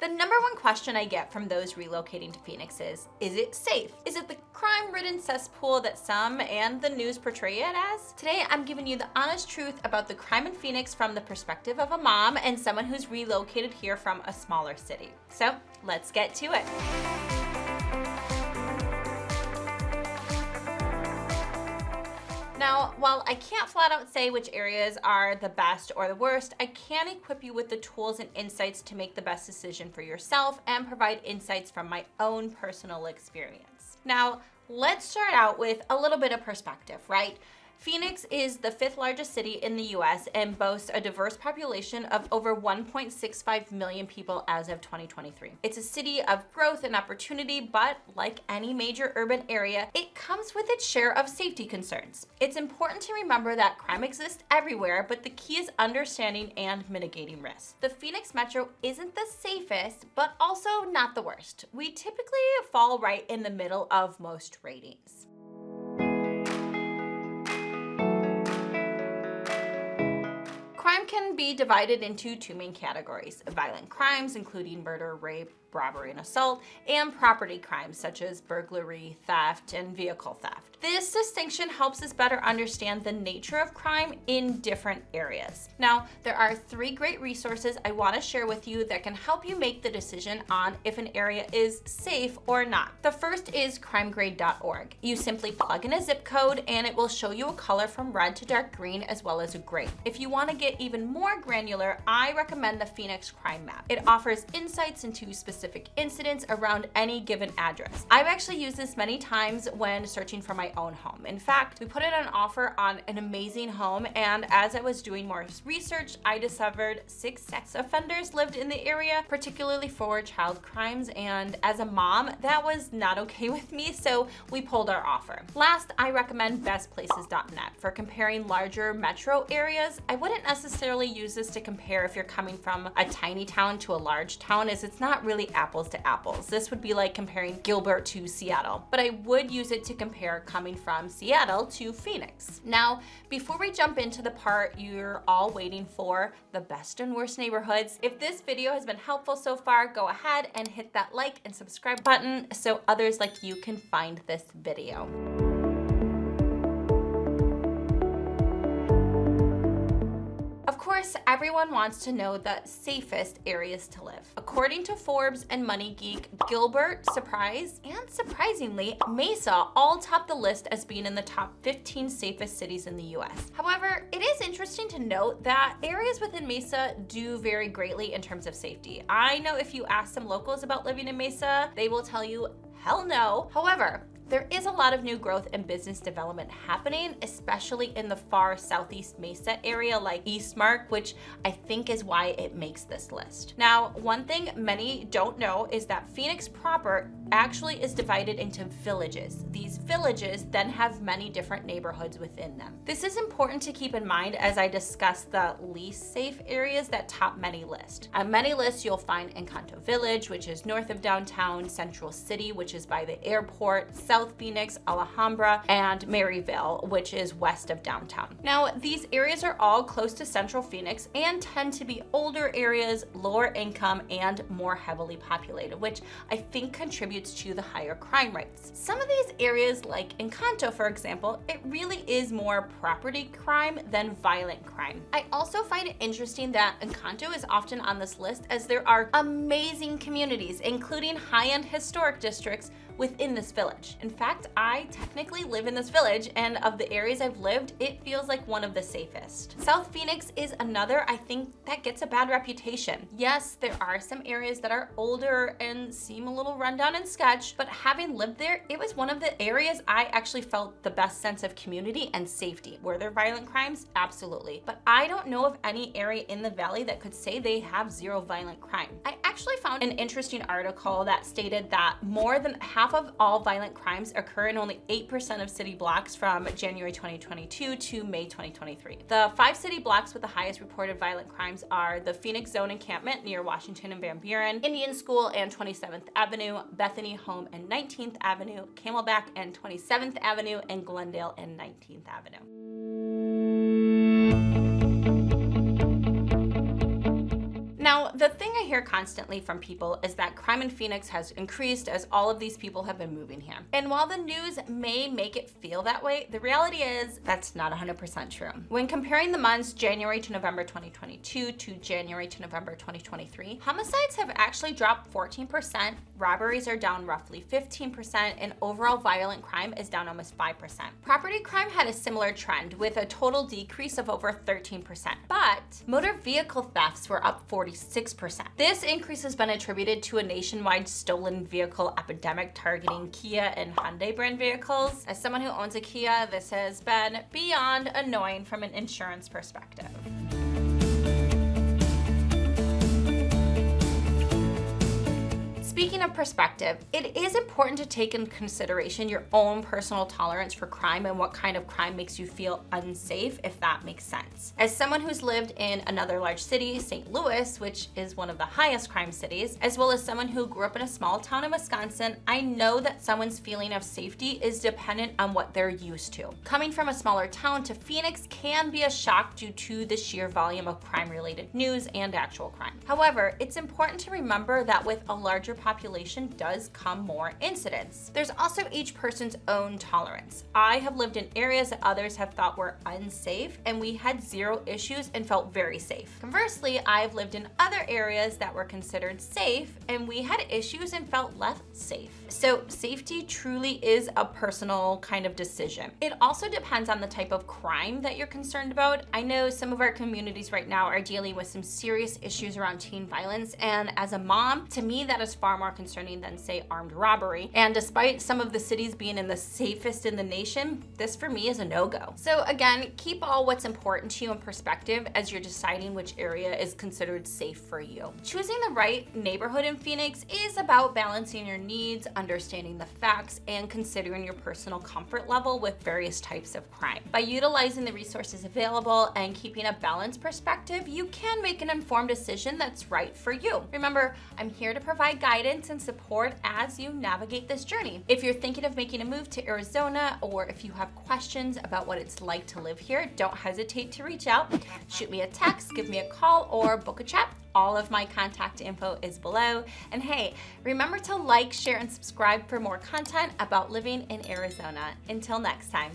The number one question I get from those relocating to Phoenix is it safe? Is it the crime-ridden cesspool that some and the news portray it as? Today, I'm giving you the honest truth about the crime in Phoenix from the perspective of a mom and someone who's relocated here from a smaller city. So let's get to it. Now, while I can't flat out say which areas are the best or the worst, I can equip you with the tools and insights to make the best decision for yourself and provide insights from my own personal experience. Now, let's start out with a little bit of perspective, right? Phoenix is the 5th largest city in the US and boasts a diverse population of over 1.65 million people as of 2023. It's a city of growth and opportunity, but like any major urban area, it comes with its share of safety concerns. It's important to remember that crime exists everywhere, but the key is understanding and mitigating risks. The Phoenix Metro isn't the safest, but also not the worst. We typically fall right in the middle of most ratings. Crime can be divided into two main categories: violent crimes, including murder, rape, robbery, and assault, and property crimes such as burglary, theft, and vehicle theft. This distinction helps us better understand the nature of crime in different areas. Now, there are 3 great resources I want to share with you that can help you make the decision on if an area is safe or not. The first is crimegrade.org. You simply plug in a zip code and it will show you a color from red to dark green as well as a gray. If you want to get even more granular, I recommend the Phoenix Crime Map. It offers insights into specific incidents around any given address. I've actually used this many times when searching for my own home. In fact, we put it on offer on an amazing home, and as I was doing more research, I discovered 6 sex offenders lived in the area, particularly for child crimes, and as a mom, that was not okay with me, so we pulled our offer. Last, I recommend bestplaces.net for comparing larger metro areas. I wouldn't necessarily use this to compare if you're coming from a tiny town to a large town, as it's not really apples to apples. This would be like comparing Gilbert to Seattle, but I would use it to compare coming from Seattle to Phoenix. Now, before we jump into the part you're all waiting for, the best and worst neighborhoods, if this video has been helpful so far, go ahead and hit that like and subscribe button so others like you can find this video. Of course, everyone wants to know the safest areas to live. According to Forbes and Money Geek, Gilbert, Surprise, and surprisingly, Mesa all top the list as being in the top 15 safest cities in the US. However, it is interesting to note that areas within Mesa do vary greatly in terms of safety. I know if you ask some locals about living in Mesa, they will tell you, hell no. However, there is a lot of new growth and business development happening, especially in the far southeast Mesa area like Eastmark, which I think is why it makes this list. Now, one thing many don't know is that Phoenix proper actually is divided into villages. These villages then have many different neighborhoods within them. This is important to keep in mind as I discuss the least safe areas that top many lists. On many lists, you'll find Encanto Village, which is north of downtown, Central City, which is by the airport, South Phoenix, Alhambra, and Maryville, which is west of downtown. Now, these areas are all close to Central Phoenix and tend to be older areas, lower income, and more heavily populated, which I think contributes to the higher crime rates. Some of these areas, like Encanto, for example, it really is more property crime than violent crime. I also find it interesting that Encanto is often on this list as there are amazing communities, including high-end historic districts within this village. In fact, I technically live in this village, and of the areas I've lived, it feels like one of the safest. South Phoenix is another, I think, that gets a bad reputation. Yes, there are some areas that are older and seem a little rundown and sketch, but having lived there, it was one of the areas I actually felt the best sense of community and safety. Were there violent crimes? Absolutely. But I don't know of any area in the valley that could say they have 0 violent crime. I actually found an interesting article that stated that more than half of all violent crimes occur in only 8% of city blocks from January 2022 to May 2023. The 5 city blocks with the highest reported violent crimes are the Phoenix Zone encampment near Washington and Van Buren, Indian School and 27th Avenue, Bethany Home and 19th Avenue, Camelback and 27th Avenue, and Glendale and 19th Avenue. Now, the thing I hear constantly from people is that crime in Phoenix has increased as all of these people have been moving here. And while the news may make it feel that way, the reality is that's not 100% true. When comparing the months January to November 2022 to January to November 2023, homicides have actually dropped 14%, robberies are down roughly 15%, and overall violent crime is down almost 5%. Property crime had a similar trend with a total decrease of over 13%, but motor vehicle thefts were up 46%. This increase has been attributed to a nationwide stolen vehicle epidemic targeting Kia and Hyundai brand vehicles. As someone who owns a Kia, this has been beyond annoying from an insurance perspective. Speaking of perspective, it is important to take into consideration your own personal tolerance for crime and what kind of crime makes you feel unsafe, if that makes sense. As someone who's lived in another large city, St. Louis, which is one of the highest crime cities, as well as someone who grew up in a small town in Wisconsin, I know that someone's feeling of safety is dependent on what they're used to. Coming from a smaller town to Phoenix can be a shock due to the sheer volume of crime-related news and actual crime. However, it's important to remember that with a larger population does come more incidents. There's also each person's own tolerance. I have lived in areas that others have thought were unsafe, and we had zero issues and felt very safe. Conversely, I've lived in other areas that were considered safe, and we had issues and felt less safe. So safety truly is a personal kind of decision. It also depends on the type of crime that you're concerned about. I know some of our communities right now are dealing with some serious issues around teen violence, and as a mom, to me that is far more concerning than, say, armed robbery. And despite some of the cities being in the safest in the nation, this for me is a no-go. So again, keep all what's important to you in perspective as you're deciding which area is considered safe for you. Choosing the right neighborhood in Phoenix is about balancing your needs, understanding the facts, and considering your personal comfort level with various types of crime. By utilizing the resources available and keeping a balanced perspective, you can make an informed decision that's right for you. Remember, I'm here to provide guidance and support as you navigate this journey. If you're thinking of making a move to Arizona, or if you have questions about what it's like to live here, don't hesitate to reach out. Shoot me a text, give me a call, or book a chat. All of my contact info is below. And hey, remember to like, share, and subscribe for more content about living in Arizona. Until next time.